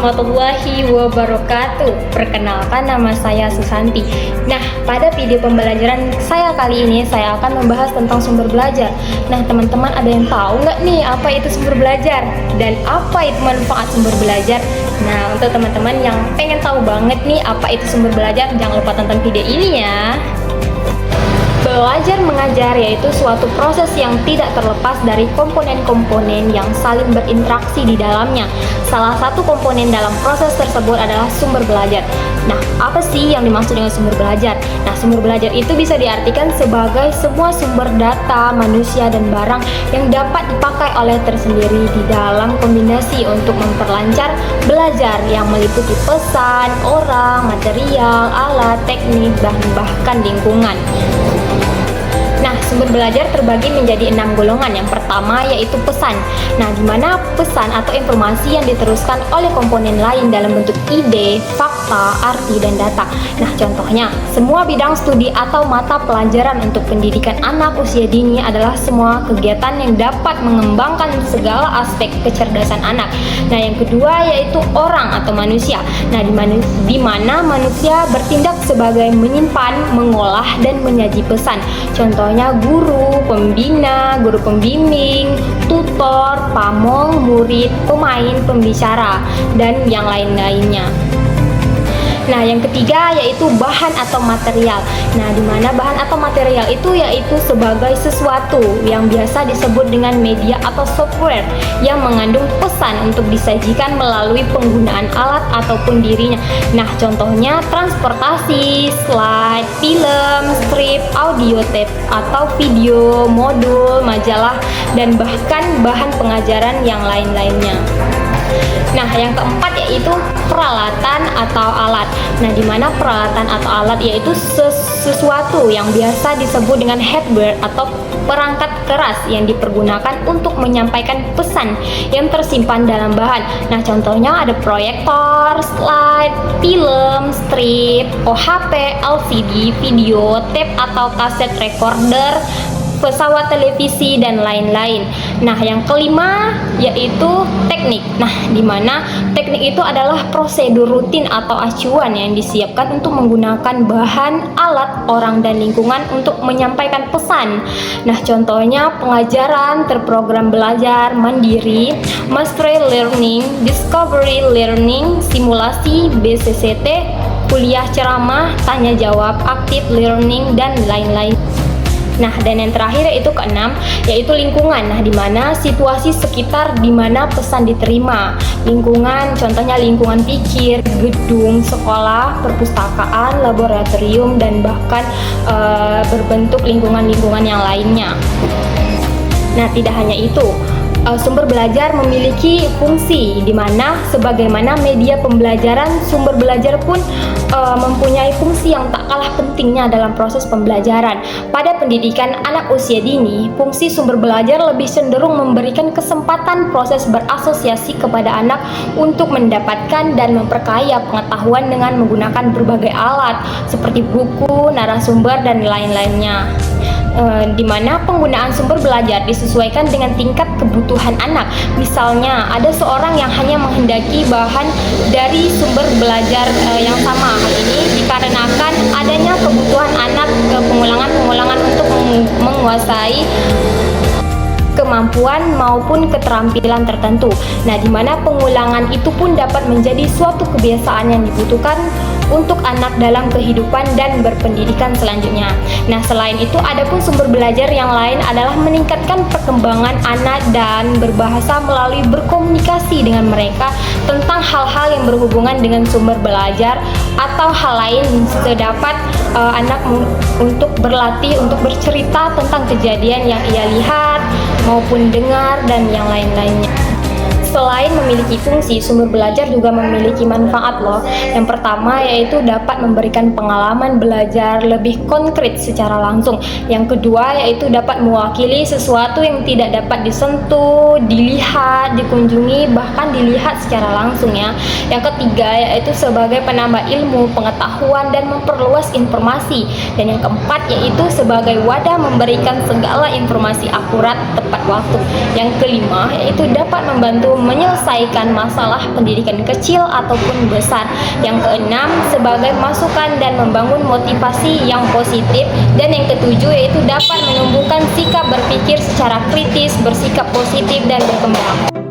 warahmatullahi wabarakatuh. Perkenalkan, nama saya Susanti. Nah, pada video pembelajaran saya kali ini saya akan membahas tentang sumber belajar. Nah, teman-teman ada yang tahu nggak nih apa itu sumber belajar dan apa itu manfaat sumber belajar? Nah, untuk teman-teman yang pengen tahu banget nih apa itu sumber belajar, jangan lupa tonton video ini ya. Belajar mengajar yaitu suatu proses yang tidak terlepas dari komponen-komponen yang saling berinteraksi di dalamnya. Salah satu komponen dalam proses tersebut adalah sumber belajar. Nah, apa sih yang dimaksud dengan sumber belajar? Nah, sumber belajar itu bisa diartikan sebagai semua sumber data, manusia, dan barang yang dapat dipakai oleh tersendiri di dalam kombinasi untuk memperlancar belajar yang meliputi pesan, orang, material, alat, teknik, dan bahkan lingkungan. Nah, sumber belajar terbagi menjadi 6 golongan. Yang pertama yaitu pesan. Nah, di mana pesan atau informasi yang diteruskan oleh komponen lain dalam bentuk ide, fakta, arti, dan data. Nah, contohnya, semua bidang studi atau mata pelajaran untuk pendidikan anak usia dini adalah semua kegiatan yang dapat mengembangkan segala aspek kecerdasan anak. Nah, yang kedua yaitu orang atau manusia. Nah, di mana manusia bertindak sebagai menyimpan, mengolah, dan menyaji pesan. Contohnya guru, pembina, guru pembimbing, tutor, pamong, murid, pemain, pembicara, dan yang lain-lainnya. Nah, yang ketiga yaitu bahan atau material. Nah, di mana bahan atau material itu yaitu sebagai sesuatu yang biasa disebut dengan media atau software yang mengandung pesan untuk disajikan melalui penggunaan alat ataupun dirinya. Nah, contohnya transportasi, slide, film, strip, audio tape atau video, modul, majalah, dan bahkan bahan pengajaran yang lain-lainnya. Nah, yang keempat yaitu peralatan atau alat. Nah, di mana peralatan atau alat yaitu sesuatu yang biasa disebut dengan hardware atau perangkat keras yang dipergunakan untuk menyampaikan pesan yang tersimpan dalam bahan. Nah, contohnya ada proyektor, slide, film, strip, OHP, LCD, video, tape atau kaset recorder, pesawat televisi, dan lain-lain. Nah, yang kelima yaitu teknik. Nah, di mana teknik itu adalah prosedur rutin atau acuan yang disiapkan untuk menggunakan bahan, alat, orang, dan lingkungan untuk menyampaikan pesan. Nah, contohnya pengajaran terprogram belajar mandiri, mastery learning, discovery learning, simulasi, BCCT, kuliah ceramah, tanya jawab, active learning, dan lain-lain. Nah, dan yang terakhir yaitu keenam, yaitu lingkungan. Nah, di mana situasi sekitar di mana pesan diterima. Lingkungan, contohnya lingkungan pikir, gedung, sekolah, perpustakaan, laboratorium, dan bahkan berbentuk lingkungan-lingkungan yang lainnya. Nah, tidak hanya itu. Sumber belajar memiliki fungsi di mana sebagaimana media pembelajaran, sumber belajar pun mempunyai fungsi yang tak kalah pentingnya dalam proses pembelajaran. Pada pendidikan anak usia dini, fungsi sumber belajar lebih cenderung memberikan kesempatan proses berasosiasi kepada anak untuk mendapatkan dan memperkaya pengetahuan dengan menggunakan berbagai alat seperti buku, narasumber, dan lain-lainnya. Di mana penggunaan sumber belajar disesuaikan dengan tingkat kebutuhan anak. Misalnya, ada seorang yang hanya menghendaki bahan dari sumber belajar yang sama. Hal ini dikarenakan adanya kebutuhan anak ke pengulangan-pengulangan untuk menguasai kemampuan maupun keterampilan tertentu. Nah, di mana pengulangan itu pun dapat menjadi suatu kebiasaan yang dibutuhkan untuk anak dalam kehidupan dan berpendidikan selanjutnya. Nah, selain itu ada pun sumber belajar yang lain adalah meningkatkan perkembangan anak dan berbahasa melalui berkomunikasi dengan mereka tentang hal-hal yang berhubungan dengan sumber belajar atau hal lain sedapat anak untuk berlatih untuk bercerita tentang kejadian yang ia lihat maupun dengar dan yang lain-lainnya. Selain memiliki fungsi, sumber belajar juga memiliki manfaat loh. Yang pertama yaitu dapat memberikan pengalaman belajar lebih konkret secara langsung. Yang kedua yaitu dapat mewakili sesuatu yang tidak dapat disentuh, dilihat, dikunjungi, bahkan dilihat secara langsung ya. Yang ketiga yaitu sebagai penambah ilmu, pengetahuan, dan memperluas informasi. Dan yang keempat yaitu sebagai wadah memberikan segala informasi akurat tepat waktu. Yang kelima yaitu dapat membantu menyelesaikan masalah pendidikan kecil ataupun besar. Yang keenam, sebagai masukan dan membangun motivasi yang positif. Dan yang ketujuh yaitu dapat menumbuhkan sikap berpikir secara kritis, bersikap positif dan berkembang.